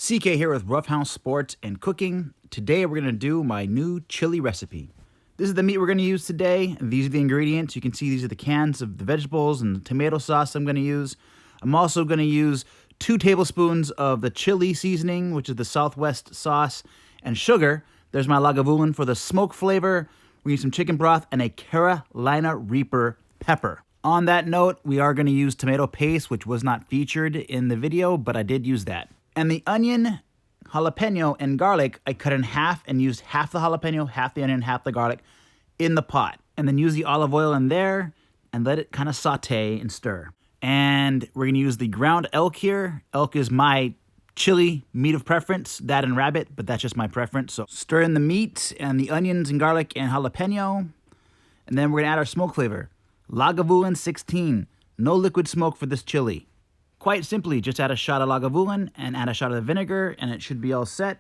CK here with Roughhouse Sports and Cooking. Today we're going to do my new chili recipe. This is the meat we're going to use today. These are the ingredients. You can see these are the cans of the vegetables and the tomato sauce I'm going to use. I'm also going to use 2 tablespoons of the chili seasoning, which is the Southwest sauce, and sugar. There's my Lagavulin for the smoke flavor. We need some chicken broth and a Carolina Reaper pepper. On that note, we are going to use tomato paste, which was not featured in the video, but I did use that. And the onion, jalapeno, and garlic, I cut in half and used half the jalapeno, half the onion, half the garlic in the pot. And then use the olive oil in there and let it kind of saute and stir. And we're going to use the ground elk here. Elk is my chili meat of preference, that and rabbit, but that's just my preference. So stir in the meat and the onions and garlic and jalapeno. And then we're going to add our smoke flavor. Lagavulin 16. No liquid smoke for this chili. Quite simply, just add a shot of Lagavulin and add a shot of the vinegar, and it should be all set.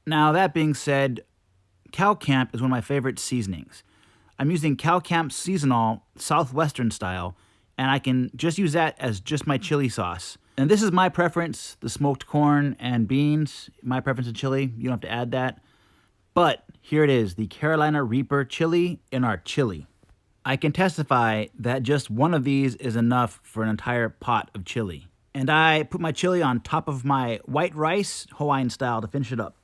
Now, that being said, Cow Camp is one of my favorite seasonings. I'm using Cow Camp Seasonal Southwestern style, and I can just use that as just my chili sauce. And this is my preference, the smoked corn and beans. My preference in chili, you don't have to add that. But here it is, the Carolina Reaper chili in our chili. I can testify that just one of these is enough for an entire pot of chili. And I put my chili on top of my white rice, Hawaiian style, to finish it up.